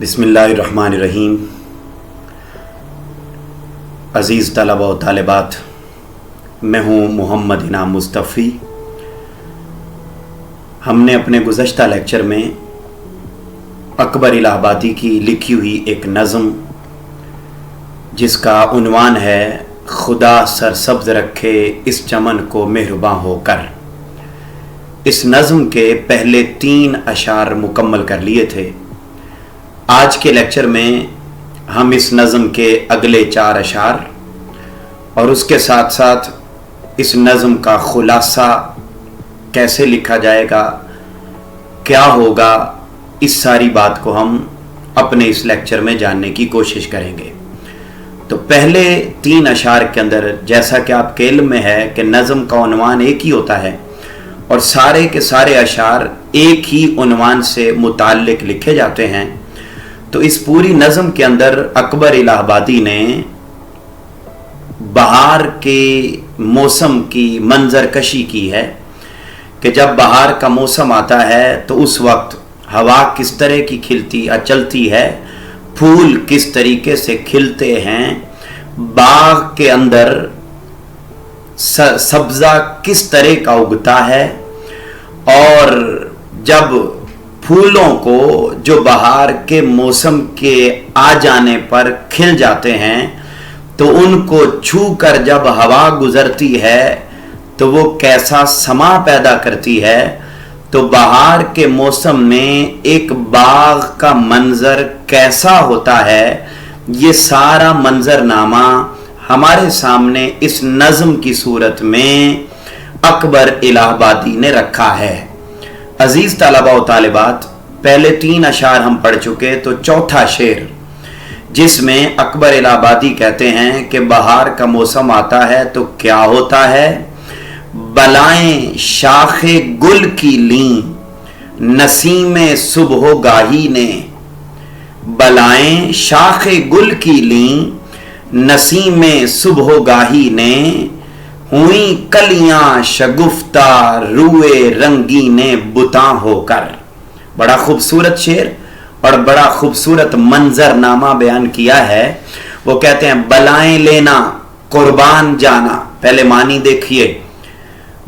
बिस्मिल्लाहिर्रहमानिर्रहीम। अज़ीज़ तलबा व तालिबात, मैं हूँ मोहम्मद इनाम मुस्तफ़ी। हमने अपने गुज़श्ता लेक्चर में अकबर इलाहाबादी की लिखी हुई एक नज़म जिसका उन्वान है खुदा सरसब्ज़ रखे इस चमन को मेहरबां होकर, इस नज़म के पहले 3 अशार मुकम्मल कर लिए थे। आज के लेक्चर में हम इस नज़म के अगले 4 अशार और उसके साथ साथ इस नज़म का खुलासा कैसे लिखा जाएगा, क्या होगा, इस सारी बात को हम अपने इस लेक्चर में जानने की कोशिश करेंगे। तो पहले 3 अशार के अंदर, जैसा कि आपके इल्म में है कि नज़म का उन्वान एक ही होता है और सारे के सारे अशार एक ही उन्वान से मुताल्लिक लिखे जाते हैं, तो इस पूरी नज़म के अंदर अकबर इलाहाबादी ने बहार के मौसम की मंजरकशी की है कि जब बहार का मौसम आता है तो उस वक्त हवा किस तरह की चलती है, फूल किस तरीके से खिलते हैं, बाग के अंदर सब्ज़ा किस तरह का उगता है, और जब फूलों को जो बहार के मौसम के आ जाने पर खिल जाते हैं तो उनको छू कर जब हवा गुजरती है तो वो कैसा समा पैदा करती है। तो बहार के मौसम में एक बाग का मंजर कैसा होता है, ये सारा मंजरनामा हमारे सामने इस नज़म की सूरत में अकबर इलाहाबादी ने रखा है। अजीज तलबा व तालिबात, पहले 3 अशार हम पढ़ चुके, तो चौथा शेर जिसमें अकबर इलाहाबादी कहते हैं कि बहार का मौसम आता है तो क्या होता है, बलाएं शाखे गुल की ली नसीमे सुबह गाही ने, बलाएं शाखे गुल की ली नसीमे सुबह गाही ने, हुई कलियां शगुफ्ता रुए रंगीने बुता होकर। बड़ा खूबसूरत शेर और बड़ा खूबसूरत मंजरनामा बयान किया है। वो कहते हैं बलाएं लेना कुर्बान जाना। पहले मानी देखिए,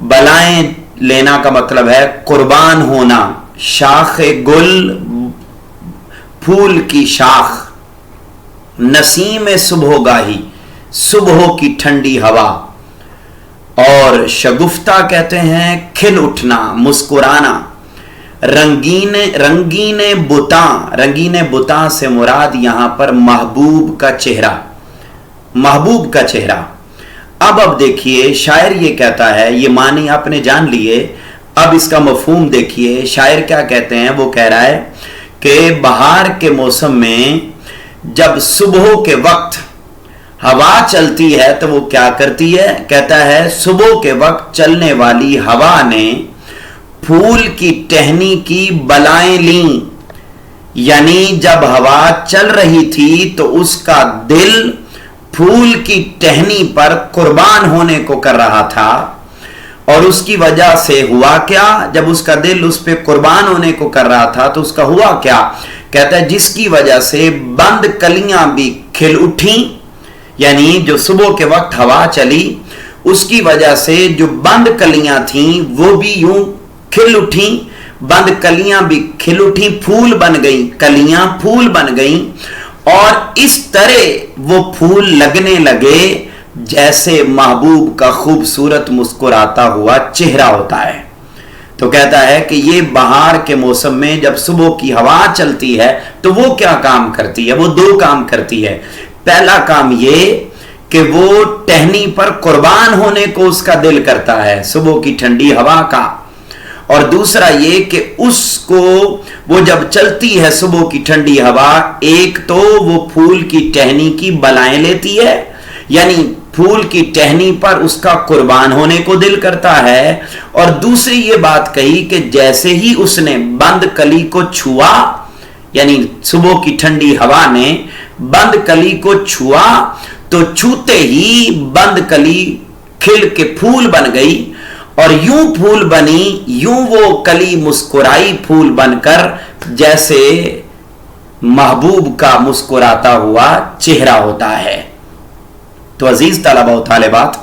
बलाएं लेना का मतलब है कुर्बान होना, शाख गुल फूल की शाख, नसीम सुबह गाही सुबह की ठंडी हवा, और शगुफ्ता कहते हैं खिल उठना, मुस्कुराना, रंगीने बुता से मुराद यहां पर महबूब का चेहरा। अब देखिए शायर ये कहता है, ये मानी आपने जान लिए, अब इसका मफहूम देखिए। शायर क्या कहते हैं, वो कह रहा है कि बहार के मौसम में जब सुबह के वक्त हवा चलती है तो वो क्या करती है, कहता है सुबह के वक्त चलने वाली हवा ने फूल की टहनी की बलाएं ली, यानी जब हवा चल रही थी तो उसका दिल फूल की टहनी पर कुर्बान होने को कर रहा था, और उसकी वजह से हुआ क्या, जब उसका दिल उस पे कुर्बान होने को कर रहा था तो उसका हुआ क्या, कहता है जिसकी वजह से बंद कलियां भी खिल उठी, यानी जो सुबह के वक्त हवा चली उसकी वजह से जो बंद कलियां थीं वो भी यूं खिल उठी, बंद कलियां भी खिल उठी, फूल बन गई, कलियां फूल बन गई, और इस तरह वो फूल लगने लगे जैसे महबूब का खूबसूरत मुस्कुराता हुआ चेहरा होता है। तो कहता है कि ये बहार के मौसम में जब सुबह की हवा चलती है तो वो क्या काम करती है, वो 2 काम करती है। पहला काम ये कि वो टहनी पर कुर्बान होने को उसका दिल करता है सुबह की ठंडी हवा का, और दूसरा ये कि उसको वो जब चलती है सुबह की ठंडी हवा, एक तो वो फूल की टहनी की बलाएं लेती है, यानी फूल की टहनी पर उसका कुर्बान होने को दिल करता है, और दूसरी ये बात कही कि जैसे ही उसने बंद कली को छुआ, यानी सुबह की ठंडी हवा ने बंद कली को छुआ तो छूते ही बंद कली खिल के फूल बन गई, और यूं फूल बनी, यूं वो कली मुस्कुराई फूल बनकर, जैसे महबूब का मुस्कुराता हुआ चेहरा होता है। तो अजीज तलबा व तालिबात,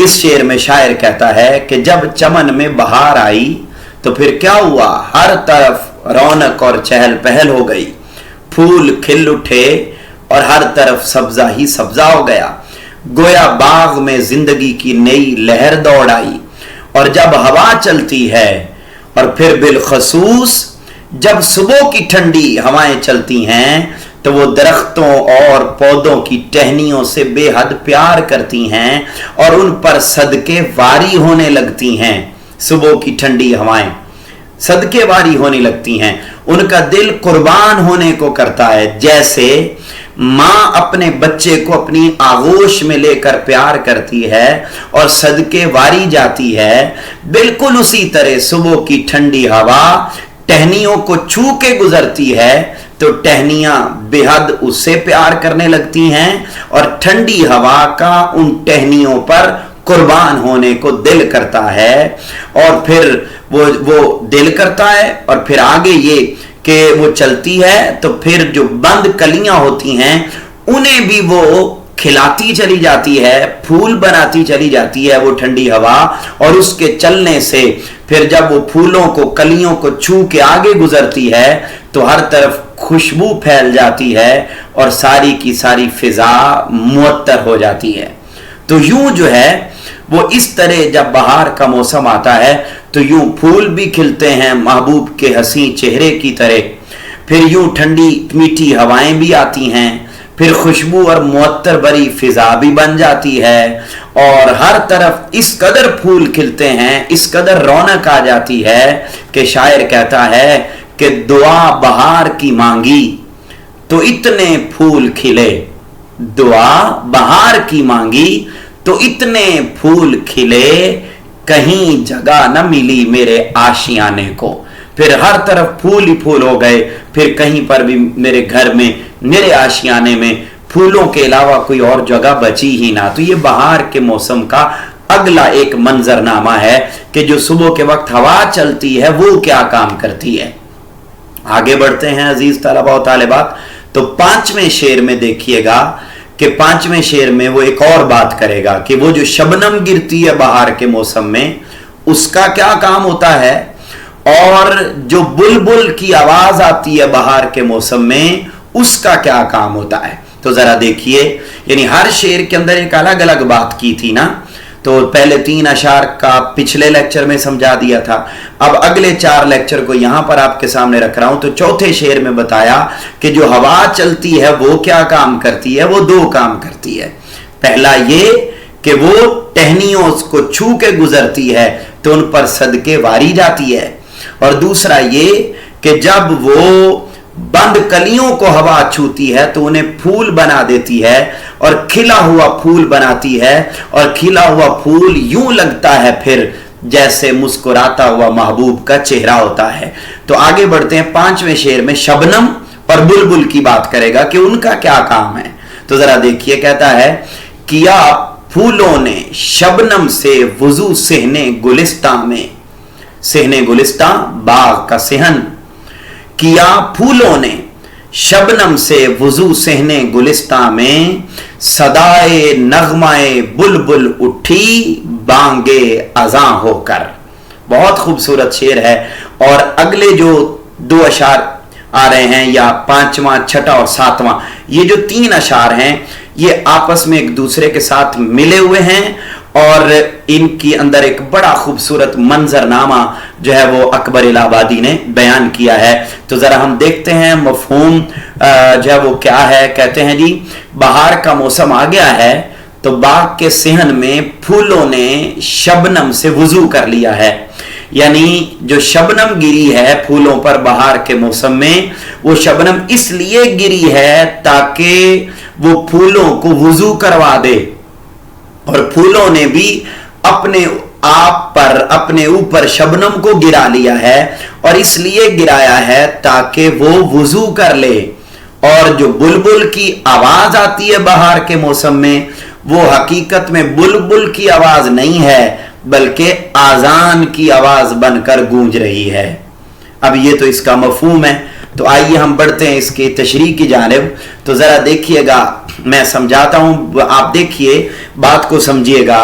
इस शेर में शायर कहता है कि जब चमन में बहार आई तो फिर क्या हुआ, हर तरफ रौनक और चहल पहल हो गई, फूल खिल उठे और हर तरफ सब्जा ही सब्जा हो गया, गोया बाग में जिंदगी की नई लहर दौड़ आई। और जब हवा चलती है और फिर बिलखसूस जब सुबह की ठंडी हवाएं चलती हैं तो वो दरख्तों और पौधों की टहनियों से बेहद प्यार करती हैं और उन पर सदके वारी होने लगती हैं। सुबह की ठंडी हवाएं सदके वारी होने लगती हैं, उनका दिल कुर्बान होने को करता है। जैसे माँ अपने बच्चे को अपनी आगोश में लेकर प्यार करती है और सदके वारी जाती है, बिल्कुल उसी तरह सुबह की ठंडी हवा टहनियों को छू के गुजरती है तो टहनियां बेहद उससे प्यार करने लगती हैं और ठंडी हवा का उन टहनियों पर कुर्बान होने को दिल करता है। और फिर वो दिल करता है और फिर आगे ये कि वो चलती है तो फिर जो बंद कलियां होती हैं उन्हें भी वो खिलाती चली जाती है, फूल बनाती चली जाती है वो ठंडी हवा। और उसके चलने से फिर जब वो फूलों को कलियों को छू के आगे गुजरती है तो हर तरफ खुशबू फैल जाती है और सारी की सारी फिजा मुअत्तर हो जाती है। तो यूं जो है वो इस तरह जब बहार का मौसम आता है तो यूं फूल भी खिलते हैं महबूब के हसी चेहरे की तरह, फिर यूं ठंडी मीठी हवाएं भी आती हैं, फिर खुशबू और मुअत्तर भरी फिजा भी बन जाती है और हर तरफ इस कदर फूल खिलते हैं, इस कदर रौनक आ जाती है कि शायर कहता है कि दुआ बहार की मांगी तो इतने फूल खिले, दुआ बहार की मांगी तो इतने फूल खिले, कहीं जगह न मिली मेरे आशियाने को। फिर हर तरफ फूल ही फूल हो गए, फिर कहीं पर भी मेरे घर में मेरे आशियाने में फूलों के अलावा कोई और जगह बची ही ना। तो ये बहार के मौसम का अगला एक मंजरनामा है कि जो सुबह के वक्त हवा चलती है वो क्या काम करती है। आगे बढ़ते हैं अजीज तलबा व तालिबात। तो पांचवें शेर में देखिएगा कि पांचवें शेर में वो एक और बात करेगा कि वो जो शबनम गिरती है बहार के मौसम में उसका क्या काम होता है और जो बुलबुल की आवाज आती है बहार के मौसम में उसका क्या काम होता है। तो जरा देखिए, यानी हर शेर के अंदर एक अलग अलग बात की थी ना। तो पहले 3 अशार का पिछले लेक्चर में समझा दिया था, अब अगले 4 लेक्चर को यहां पर आपके सामने रख रहा हूं। तो चौथे शेर में बताया कि जो हवा चलती है वो क्या काम करती है, वो 2 काम करती है। पहला ये कि वो टहनियों को छू के गुजरती है तो उन पर सदके वारी जाती है, और दूसरा ये कि जब वो बंद कलियों को हवा छूती है तो उन्हें फूल बना देती है और खिला हुआ फूल बनाती है, और खिला हुआ फूल यूं लगता है फिर जैसे मुस्कुराता हुआ महबूब का चेहरा होता है। तो आगे बढ़ते हैं, 5वें शेर में शबनम और बुलबुल की बात करेगा कि उनका क्या काम है। तो जरा देखिए, कहता है किया फूलों ने शबनम से वुजू सेहने गुलिस्तां में, सेहने गुलिस्तां बाग का सेहन, किया फूलों ने शबनम से वुजू सेहने गुलिस्तां में, सदाए नगमाए बुलबुल उठी बांगे अज़ां होकर। बहुत खूबसूरत शेर है। और अगले जो 2 अशार आ रहे हैं, या 5वां, 6वां और 7वां, ये जो 3 अशार हैं ये आपस में एक दूसरे के साथ मिले हुए हैं और इनकी अंदर एक बड़ा खूबसूरत मंजरनामा जो है वो अकबर इलाहाबादी ने बयान किया है। तो जरा हम देखते हैं मफहूम जो है वो क्या है। कहते हैं जी, बहार का मौसम आ गया है तो बाग के सेहन में फूलों ने शबनम से वुजू कर लिया है, यानी जो शबनम गिरी है फूलों पर बहार के मौसम में, वो शबनम इसलिए गिरी है ताकि वो फूलों को वुजू करवा दे, और फूलों ने भी अपने आप पर, अपने ऊपर शबनम को गिरा लिया है, और इसलिए गिराया है ताकि वो वुजू कर ले। और जो बुलबुल की आवाज आती है बहार के मौसम में, वो हकीकत में बुलबुल की आवाज नहीं है बल्कि आजान की आवाज बनकर गूंज रही है। अब ये तो इसका मफहूम है। تو آئیے ہم بڑھتے ہیں اس کی تشریح کی جانب. تو ذرا دیکھیے گا, میں سمجھاتا ہوں, آپ دیکھیے بات کو سمجھیے گا.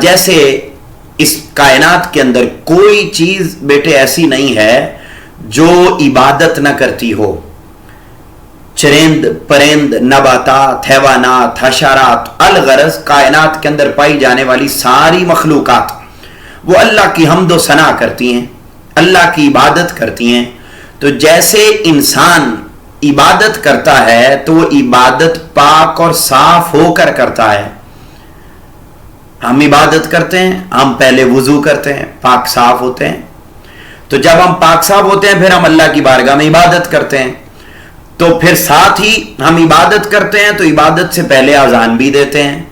جیسے اس کائنات کے اندر کوئی چیز بیٹے ایسی نہیں ہے جو عبادت نہ کرتی ہو. چرند, پرند, نباتات, حیوانات, حشرات, الغرض کائنات کے اندر پائی جانے والی ساری مخلوقات وہ اللہ کی حمد و ثنا کرتی ہیں, اللہ کی عبادت کرتی ہیں. تو جیسے انسان عبادت کرتا ہے تو وہ عبادت پاک اور صاف ہو کر کرتا ہے. ہم عبادت کرتے ہیں, ہم پہلے وضو کرتے ہیں, پاک صاف ہوتے ہیں. تو جب ہم پاک صاف ہوتے ہیں پھر ہم اللہ کی بارگاہ میں عبادت کرتے ہیں. تو پھر ساتھ ہی ہم عبادت کرتے ہیں تو عبادت سے پہلے اذان بھی دیتے ہیں.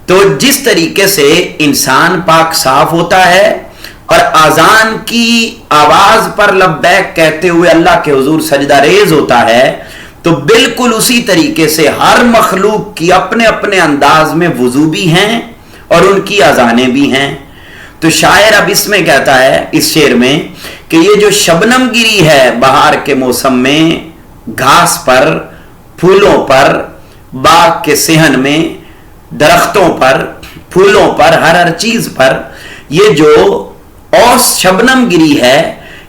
تو جس طریقے سے انسان پاک صاف ہوتا ہے اور اذان کی آواز پر لبیک کہتے ہوئے اللہ کے حضور سجدہ ریز ہوتا ہے, تو بالکل اسی طریقے سے ہر مخلوق کی اپنے اپنے انداز میں وضو بھی ہیں اور ان کی اذانیں بھی ہیں. تو شاعر اب اس میں کہتا ہے, اس شعر میں, کہ یہ جو شبنم گری ہے بہار کے موسم میں گھاس پر, پھولوں پر, باغ کے صحن میں, درختوں پر, پھولوں پر, ہر چیز پر, یہ جو اوس شبنم گری ہے,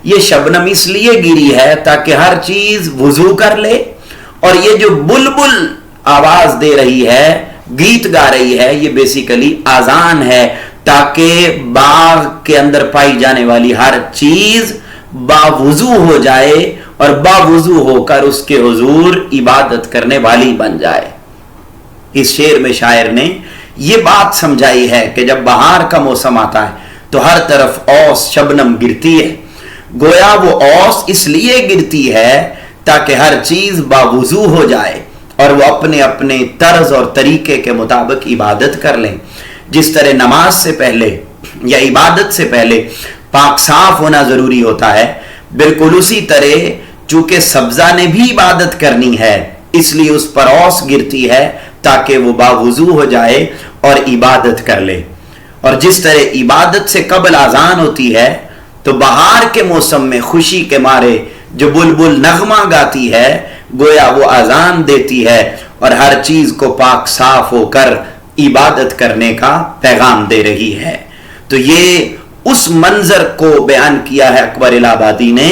یہ شبنم اس لیے گری ہے تاکہ ہر چیز وضو کر لے. اور یہ جو بلبل آواز دے رہی ہے, گیت گا رہی ہے, یہ بیسیکلی اذان ہے تاکہ باغ کے اندر پائی جانے والی ہر چیز باوضو ہو جائے اور باوضو ہو کر اس کے حضور عبادت کرنے والی بن جائے. اس شعر میں شاعر نے یہ بات سمجھائی ہے کہ جب بہار کا موسم آتا ہے تو ہر طرف اوس شبنم گرتی ہے. گویا وہ اوس اس لیے گرتی ہے تاکہ ہر چیز باوضو ہو جائے اور وہ اپنے اپنے طرز اور طریقے کے مطابق عبادت کر لیں. جس طرح نماز سے پہلے یا عبادت سے پہلے پاک صاف ہونا ضروری ہوتا ہے, بالکل اسی طرح چونکہ سبزہ نے بھی عبادت کرنی ہے اس لیے اس پر اوس گرتی ہے تاکہ وہ باوضو ہو جائے اور عبادت کر لے. اور جس طرح عبادت سے قبل اذان ہوتی ہے تو بہار کے موسم میں خوشی کے مارے جو بلبل نغمہ گاتی ہے گویا وہ اذان دیتی ہے اور ہر چیز کو پاک صاف ہو کر عبادت کرنے کا پیغام دے رہی ہے. تو یہ اس منظر کو بیان کیا ہے اکبر الہ آبادی نے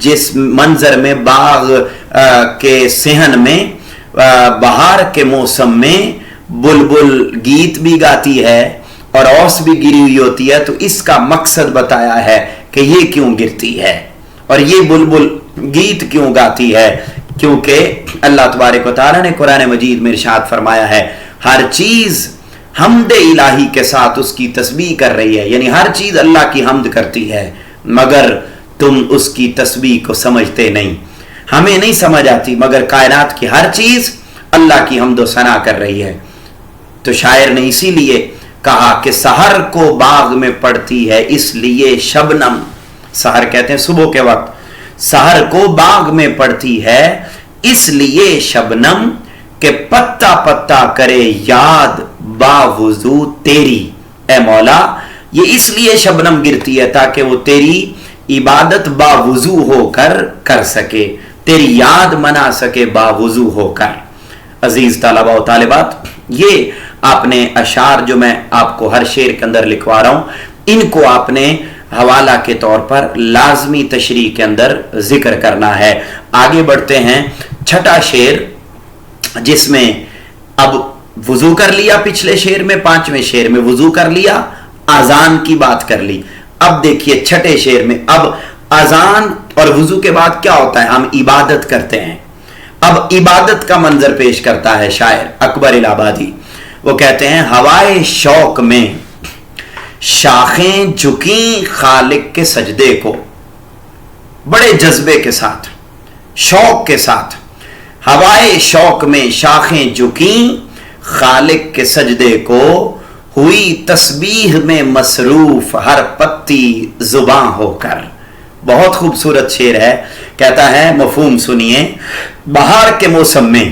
جس منظر میں باغ کے صحن میں بہار کے موسم میں بلبل گیت بھی گاتی ہے اور اوس بھی گری ہوئی ہوتی ہے. تو اس کا مقصد بتایا ہے کہ یہ کیوں گرتی ہے اور یہ بلبل گیت کیوں گاتی ہے, کیونکہ اللہ تبارک و تعالیٰ نے قرآن مجید میں ارشاد فرمایا ہے ہر چیز حمد الہی کے ساتھ اس کی تسبیح کر رہی ہے. یعنی ہر چیز اللہ کی حمد کرتی ہے مگر تم اس کی تسبیح کو سمجھتے نہیں. ہمیں نہیں سمجھ آتی مگر کائنات کی ہر چیز اللہ کی حمد و ثنا کر رہی ہے. تو شاعر نے اسی لیے کہا کہ سحر کو باغ میں پڑتی ہے اس لیے شبنم, سحر کہتے ہیں صبح کے وقت, سحر کو باغ میں پڑتی ہے اس لیے شبنم کہ پتا پتا کرے یاد باوضو تیری. اے مولا یہ اس لیے شبنم گرتی ہے تاکہ وہ تیری عبادت باوضو ہو کر سکے, تیری یاد منا سکے باوضو ہو کر. عزیز طلباء و طالبات, یہ آپ نے اشعار جو میں آپ کو ہر شعر کے اندر لکھوا رہا ہوں ان کو آپ نے حوالہ کے طور پر لازمی تشریح کے اندر ذکر کرنا ہے. آگے بڑھتے ہیں, چھٹا شعر جس میں اب وضو کر لیا, پچھلے شعر میں پانچویں شعر میں وضو کر لیا, اذان کی بات کر لی. اب دیکھیے چھٹے شعر میں اب اذان اور وضو کے بعد کیا ہوتا ہے, ہم عبادت کرتے ہیں. اب عبادت کا منظر پیش کرتا ہے شاعر اکبر الہ آبادی. وہ کہتے ہیں ہوائے شوق میں شاخیں جھکیں خالق کے سجدے کو, بڑے جذبے کے ساتھ, شوق کے ساتھ. ہوائے شوق میں شاخیں جھکیں خالق کے سجدے کو, ہوئی تسبیح میں مصروف ہر پتی زباں ہو کر. بہت خوبصورت شعر ہے. کہتا ہے مفہوم سنیے, بہار کے موسم میں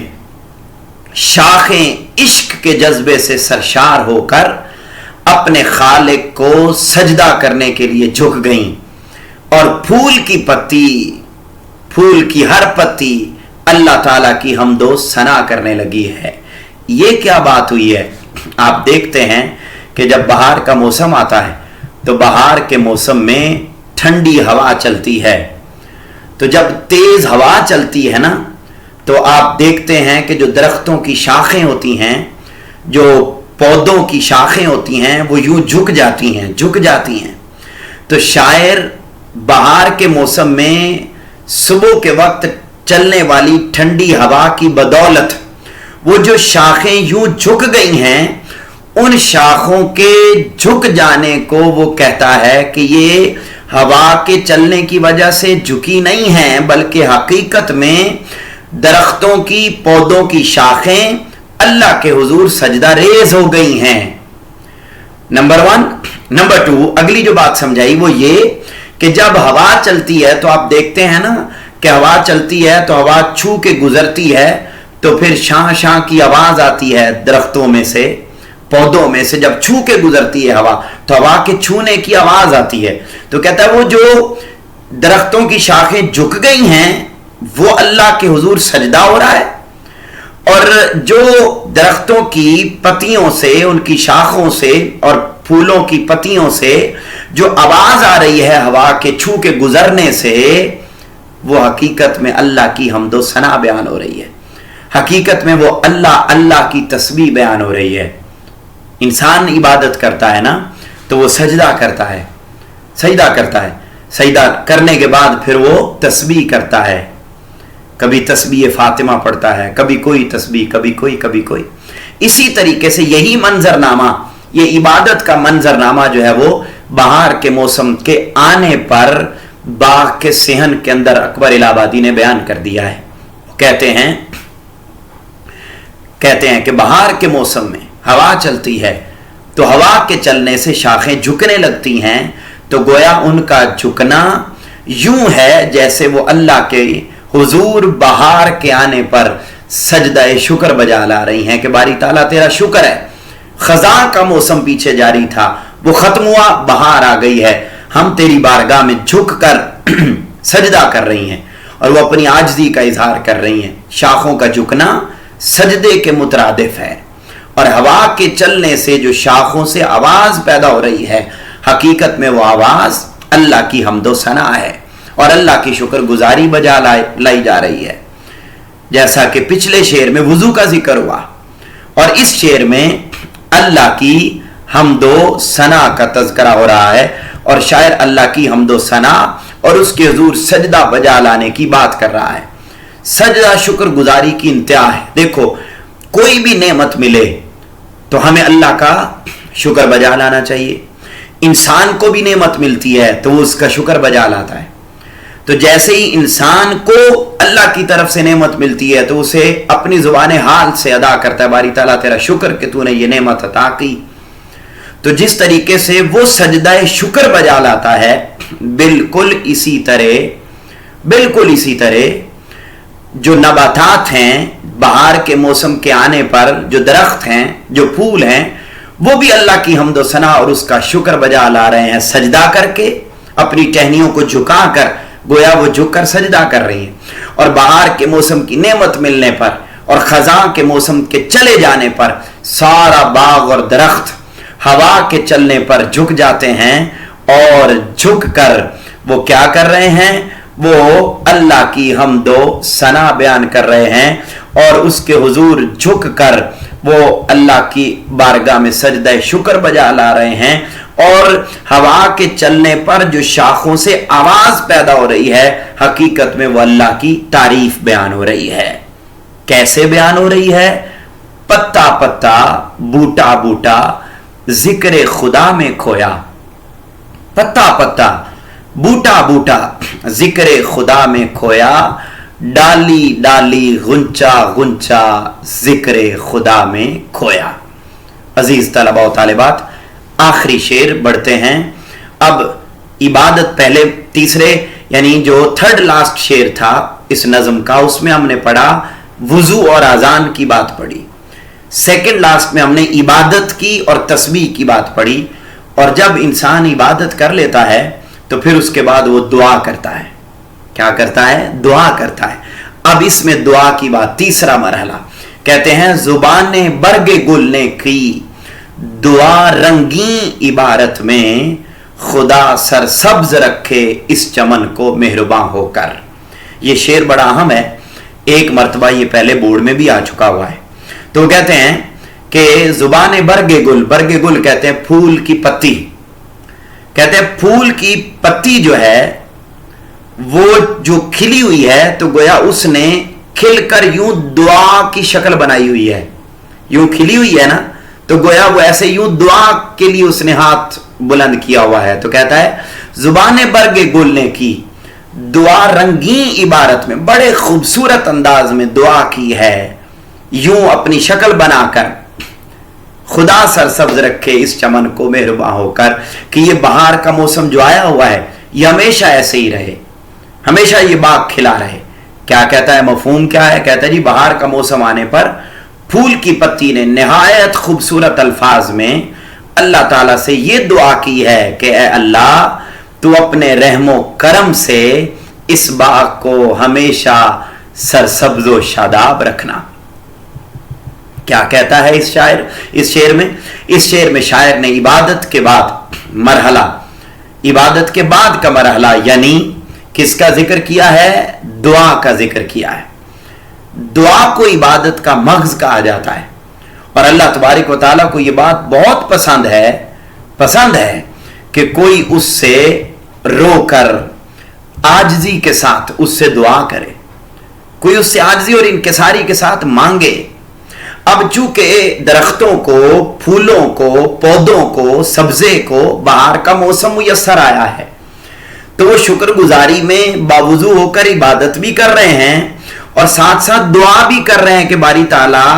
شاخیں عشق کے جذبے سے سرشار ہو کر اپنے خالق کو سجدہ کرنے کے لیے جھک گئیں اور پھول کی پتی फूल की हर पत्ती अल्लाह ताला की हमदो सना करने लगी है। ये क्या बात हुई है? आप देखते हैं कि जब बहार का मौसम आता है तो बहार के मौसम में ठंडी हवा चलती है। तो जब तेज हवा चलती है ना, तो आप देखते हैं कि जो दरख्तों की शाखें होती हैं, जो पौधों की शाखें होती हैं, वो यूं झुक जाती हैं। तो शायर बहार के मौसम में सुबह के वक्त चलने वाली ठंडी हवा की बदौलत वो जो शाखें यूं झुक गई हैं, उन शाखों के झुक जाने को वो कहता है कि ये हवा के चलने की वजह से झुकी नहीं है, बल्कि हकीकत में दरख्तों की, पौधों की शाखें अल्लाह के हुजूर सजदा रेज हो गई हैं। नंबर 1। नंबर 2, अगली जो बात समझाई वो ये कि जब हवा चलती है तो आप देखते हैं ना कि हवा चलती है तो हवा छू के गुजरती है, तो फिर शां शां की आवाज आती है दरख्तों में से, पौधों में से। जब छू के गुजरती है हवा तो हवा के छूने की आवाज आती है। तो कहता है वो जो दरख्तों की शाखें झुक गई हैं वो अल्लाह के हुजूर सजदा हो रहा है, और जो दरख्तों की पत्तियों से, उनकी शाखों से और फूलों की पत्तियों से जो आवाज आ रही है हवा के छू के गुजरने से, वो हकीकत में अल्लाह की हमदो सना बयान हो रही है। हकीकत में वो अल्लाह अल्लाह की तस्बीह बयान हो रही है। इंसान इबादत करता है ना, तो वो सजदा करता है। सजदा करने के बाद फिर वो तस्बीह करता है। कभी तस्बीह फातिमा पढ़ता है, कभी कोई तस्बीह, कभी कोई। इसी तरीके से यही मंजरनामा, ये इबादत का मंजरनामा जो है वो बहार के मौसम के आने पर बाग के सेहन के अंदर अकबर इलाहाबादी ने बयान कर दिया है। कहते हैं कि बहार के मौसम में हवा चलती है तो हवा के चलने से शाखें झुकने लगती हैं, तो गोया उनका झुकना यूं है जैसे वो अल्लाह के हुजूर बहार के आने पर सजदा शुक्र बजा ला रही हैं कि बारी ताला तेरा शुक्र है, खजा का मौसम पीछे जारी था, वो खत्म हुआ, बहार आ गई है, हम तेरी बारगाह में झुक कर सजदा कर रही हैं और वो अपनी आजजी का इजहार कर रही हैं। शाखों का झुकना सजदे के मुतरादिफ है, और हवा के चलने से जो शाखों से आवाज पैदा हो रही है, हकीकत में वो आवाज अल्लाह की हम्दो सना है और अल्लाह की शुक्र गुजारी बजा लाई जा रही है। जैसा कि पिछले शेर में वुजू का जिक्र हुआ, और इस शेर में अल्लाह की हम्दो सना का तज़किरा हो रहा है, और शायर अल्लाह की हम्दो सना और उसके हुजूर सजदा बजा लाने की बात कर रहा है। सजदा शुक्र गुजारी की इंतहा है। देखो, कोई भी नेमत मिले तो हमें अल्लाह का शुक्र बजा लाना चाहिए। इंसान को भी नेमत मिलती है तो वो उसका शुक्र बजा लाता है। तो जैसे ही इंसान को अल्लाह की तरफ से नेमत मिलती है तो उसे अपनी जुबान हाल से अदा करता है, बारी ताला तेरा शुक्र कि तूने ये नेमत अता की। तो जिस तरीके से वो सजदा शुक्र बजा लाता है, बिल्कुल इसी तरह जो नबातात हैं, बहार के मौसम के आने पर जो दरख्त हैं, जो फूल हैं, वो भी अल्लाह की हम्दो सना और उसका शुक्र बजा ला रहे हैं, सजदा करके, अपनी टहनियों को झुकाकर, गोया वो झुककर सजदा कर रही हैं। और बहार के मौसम की नेमत मिलने पर और खजा के मौसम के चले जाने पर सारा बाग और दरख्त हवा के चलने पर झुक जाते हैं, और झुक कर वो क्या कर रहे हैं? वो अल्लाह की हम्दो सना बयान कर रहे हैं, और उसके हुजूर झुक कर वो अल्लाह की बारगाह में सजदा शुक्र बजा ला रहे हैं, और हवा के चलने पर जो शाखों से आवाज पैदा हो रही है, हकीकत में वो अल्लाह की तारीफ बयान हो रही है। कैसे बयान हो रही है? पत्ता पत्ता, बूटा बूटा, जिक्र खुदा में खोया। पत्ता पत्ता, बूटा बूटा, जिक्र खुदा में खोया, डाली डाली, गुंचा गुंचा, जिक्र खुदा में खोया। अजीज तलबा व तालिबात, आखिरी शेर बढ़ते हैं। अब इबादत पहले तीसरे यानी जो थर्ड लास्ट शेर था इस नज़म का, उसमें हमने पढ़ा वुजू और अजान की बात पढ़ी। सेकंड लास्ट में हमने इबादत की और तस्बीह की बात पढ़ी। और जब इंसान इबादत कर लेता है तो फिर उसके बाद वो दुआ करता है। کیا کرتا ہے؟ دعا کرتا ہے. اب اس میں دعا کی بات، تیسرا مرحلہ کہتے ہیں زبان برگ گل نے کی دعا رنگین عبارت میں، خدا سر سبز رکھے اس چمن کو مہرباں ہو کر. یہ شعر بڑا اہم ہے، ایک مرتبہ یہ پہلے بورڈ میں بھی آ چکا ہوا ہے. تو کہتے ہیں کہ زبان برگ گل کہتے ہیں پھول کی پتی. کہتے ہیں پھول کی پتی جو ہے وہ جو کھلی ہوئی ہے تو گویا اس نے کھل کر یوں دعا کی شکل بنائی ہوئی ہے، یوں کھلی ہوئی ہے نا، تو گویا وہ ایسے یوں دعا کے لیے اس نے ہاتھ بلند کیا ہوا ہے. تو کہتا ہے زبان برگ گل نے کی دعا رنگین عبارت میں، بڑے خوبصورت انداز میں دعا کی ہے، یوں اپنی شکل بنا کر، خدا سرسبز رکھے اس چمن کو مہرباں ہو کر، کہ یہ بہار کا موسم جو آیا ہوا ہے یہ ہمیشہ ایسے ہی رہے، ہمیشہ یہ باغ کھلا رہے. کیا کہتا ہے؟ مفہوم کیا ہے؟ کہتا ہے جی بہار کا موسم آنے پر پھول کی پتی نے نہایت خوبصورت الفاظ میں اللہ تعالیٰ سے یہ دعا کی ہے کہ اے اللہ تو اپنے رحم و کرم سے اس باغ کو ہمیشہ سرسبز و شاداب رکھنا. کیا کہتا ہے اس شعر میں شاعر نے عبادت کے بعد مرحلہ، عبادت کے بعد کا مرحلہ یعنی کس کا ذکر کیا ہے؟ دعا کا ذکر کیا ہے. دعا کو عبادت کا مغز کہا جاتا ہے، اور اللہ تبارک و تعالیٰ کو یہ بات بہت پسند ہے کہ کوئی اس سے رو کر عاجزی کے ساتھ اس سے دعا کرے، کوئی اس سے عاجزی اور انکساری کے ساتھ مانگے. اب چونکہ درختوں کو، پھولوں کو، پودوں کو، سبزے کو بہار کا موسم میسر آیا ہے تو وہ شکر گزاری میں باوضو ہو کر عبادت بھی کر رہے ہیں اور ساتھ ساتھ دعا بھی کر رہے ہیں کہ باری تعالیٰ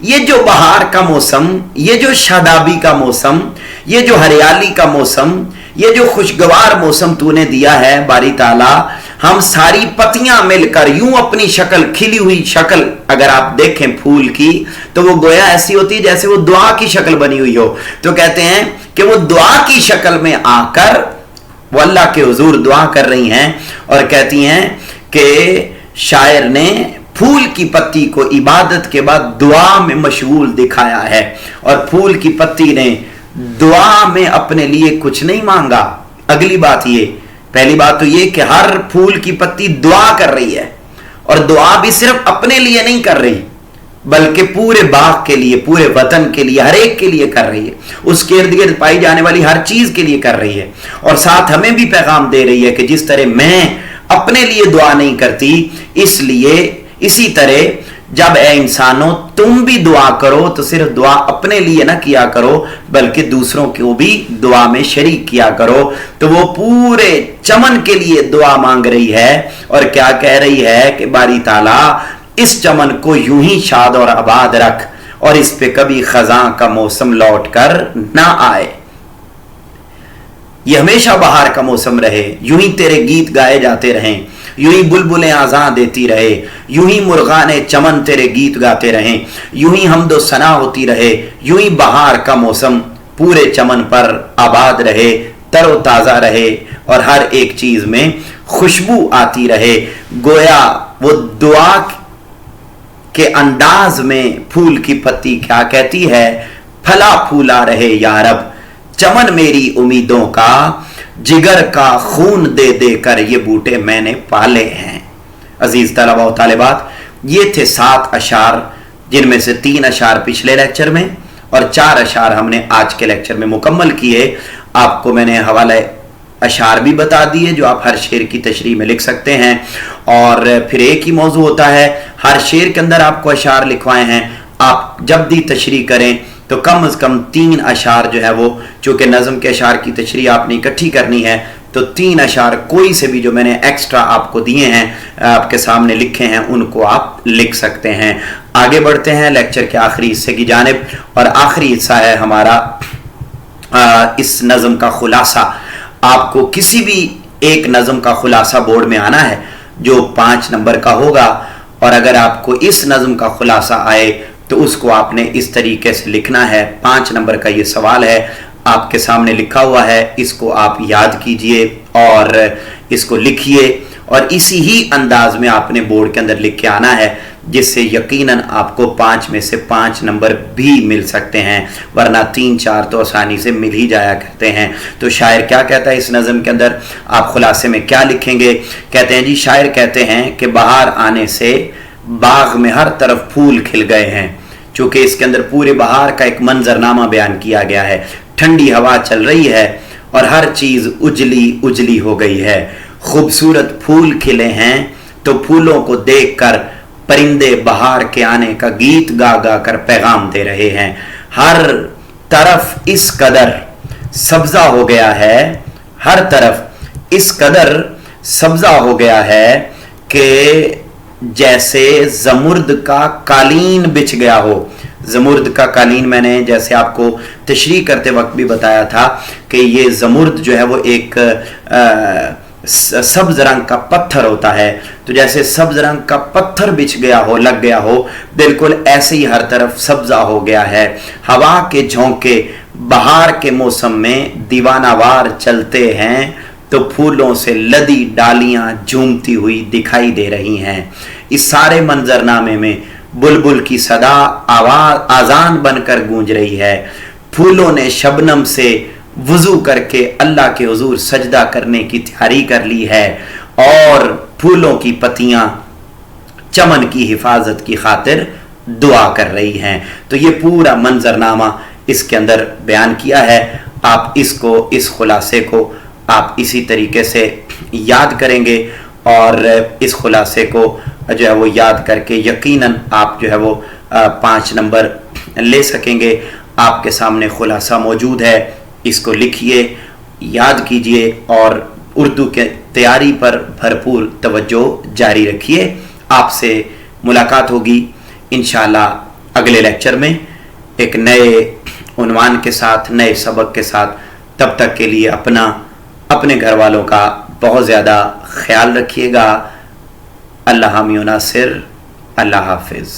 یہ جو بہار کا موسم، یہ جو شادابی کا موسم، یہ جو ہریالی کا موسم، یہ جو خوشگوار موسم تو نے دیا ہے باری تعالیٰ، ہم ساری پتیاں مل کر یوں اپنی شکل، کھلی ہوئی شکل اگر آپ دیکھیں پھول کی تو وہ گویا ایسی ہوتی ہے جیسے وہ دعا کی شکل بنی ہوئی ہو. تو کہتے ہیں کہ وہ دعا کی شکل میں آ کر وہ اللہ کے حضور دعا کر رہی ہیں اور کہتی ہیں کہ شاعر نے پھول کی پتی کو عبادت کے بعد دعا میں مشغول دکھایا ہے، اور پھول کی پتی نے دعا میں اپنے لیے کچھ نہیں مانگا. اگلی بات یہ، پہلی بات تو یہ کہ ہر پھول کی پتی دعا کر رہی ہے، اور دعا بھی صرف اپنے لیے نہیں کر رہی بلکہ پورے باغ کے لیے، پورے وطن کے لیے، ہر ایک کے لیے کر رہی ہے، اس کے ارد گرد پائی جانے والی ہر چیز کے لیے کر رہی ہے. اور ساتھ ہمیں بھی پیغام دے رہی ہے کہ جس طرح میں اپنے لیے دعا نہیں کرتی، اسی طرح جب اے انسانوں تم بھی دعا کرو تو صرف دعا اپنے لیے نہ کیا کرو بلکہ دوسروں کو بھی دعا میں شریک کیا کرو. تو وہ پورے چمن کے لیے دعا مانگ رہی ہے اور کیا کہہ رہی ہے کہ باری تعالیٰ اس چمن کو یوں ہی شاد اور آباد رکھ اور اس پہ کبھی خزاں کا موسم لوٹ کر نہ آئے، یہ ہمیشہ بہار کا موسم رہے، یوں ہی تیرے گیت گائے جاتے رہیں، یوں ہی بلبلیں آزاں دیتی رہے، یوں ہی مرغان چمن تیرے گیت گاتے رہیں، یوں ہی حمد و ثنا ہوتی رہے، یوں ہی بہار کا موسم پورے چمن پر آباد رہے، تر و تازہ رہے اور ہر ایک چیز میں خوشبو آتی رہے. گویا وہ دعا کے انداز میں پھول کی پتی کیا کہتی ہے؟ پھلا پھولا رہے یا رب چمن میری امیدوں کا، جگر کا خون دے دے کر یہ بوٹے میں نے پالے ہیں. عزیز طلباء و طالبات، یہ تھے 7 اشعار جن میں سے 3 اشعار پچھلے لیکچر میں اور 4 اشعار ہم نے آج کے لیکچر میں مکمل کیے. آپ کو میں نے حوالہ اشعار بھی بتا دیے جو آپ ہر شعر کی تشریح میں لکھ سکتے ہیں، اور پھر ایک ہی موضوع ہوتا ہے، ہر شعر کے اندر آپ کو اشعار لکھوائے ہیں. آپ جب بھی تشریح کریں تو کم از کم 3 اشعار جو ہے وہ، چونکہ نظم کے اشعار کی تشریح آپ نے اکٹھی کرنی ہے تو 3 اشعار کوئی سے بھی جو میں نے ایکسٹرا آپ کو دیے ہیں، آپ کے سامنے لکھے ہیں، ان کو آپ لکھ سکتے ہیں. آگے بڑھتے ہیں لیکچر کے آخری حصے کی جانب، اور آخری حصہ ہے ہمارا اس نظم کا خلاصہ. آپ کو کسی بھی ایک نظم کا خلاصہ بورڈ میں آنا ہے جو 5 نمبر کا ہوگا، اور اگر آپ کو اس نظم کا خلاصہ آئے تو اس کو آپ نے اس طریقے سے لکھنا ہے. 5 نمبر کا یہ سوال ہے، آپ کے سامنے لکھا ہوا ہے، اس کو آپ یاد کیجئے اور اس کو لکھیے और इसी ही अंदाज में आपने बोर्ड के अंदर लिख के आना है, जिससे यकीनन आपको 5 में से 5 नंबर भी मिल सकते हैं, वरना 3-4 तो आसानी से मिल ही जाया करते हैं। तो शायर क्या कहता है इस नज़म के अंदर, आप खुलासे में क्या लिखेंगे? कहते हैं जी, शायर कहते हैं कि बाहर आने से बाग में हर तरफ फूल खिल गए हैं। चूँकि इसके अंदर पूरे बहार का एक मंजरनामा बयान किया गया है, ठंडी हवा चल रही है और हर चीज़ उजली उजली हो गई है, खूबसूरत फूल खिले हैं, तो फूलों को देखकर परिंदे बहार के आने का गीत गा गा कर पैगाम दे रहे हैं। हर तरफ इस कदर सब्जा हो गया है, हर तरफ इस कदर सब्जा हो गया है कि जैसे जमुर्द का कालीन बिछ गया हो। जमुर्द का कालीन मैंने जैसे आपको तशरीह करते वक्त भी बताया था कि ये जमुर्द जो है वो एक सब्ज रंग का पत्थर होता है, तो जैसे सब्ज रंग का पत्थर बिछ गया हो, लग गया हो, बिल्कुल ऐसे ही हर तरफ सब्जा हो गया है। हवा के झोंके बहार के मौसम में दीवानावार चलते हैं, तो फूलों से लदी डालियां झूमती हुई दिखाई दे रही हैं। इस सारे मंजरनामे में बुलबुल की सदा आवाज आजान बनकर गूंज रही है। फूलों ने शबनम से वुजू करके अल्लाह के हुजूर सजदा करने की तैयारी कर ली है, और फूलों की पत्तियां चमन की हिफाजत की खातिर दुआ कर रही हैं। तो ये पूरा मंजरनामा इसके अंदर बयान किया है। आप इसको, इस खुलासे को आप इसी तरीके से याद करेंगे, और इस खुलासे को जो है वो याद करके यकीनन आप जो है वो 5 नंबर ले सकेंगे। आपके सामने खुलासा मौजूद है, इसको लिखिए, याद कीजिए और उर्दू के तैयारी पर भरपूर तवज्जो जारी रखिए। आपसे मुलाकात होगी इंशाअल्लाह अगले लेक्चर में एक नए उन्वान के साथ, नए सबक के साथ। तब तक के लिए अपने घर वालों का बहुत ज़्यादा ख्याल रखिएगा। अल्लाह हामी व नासिर। अल्लाह हाफिज़।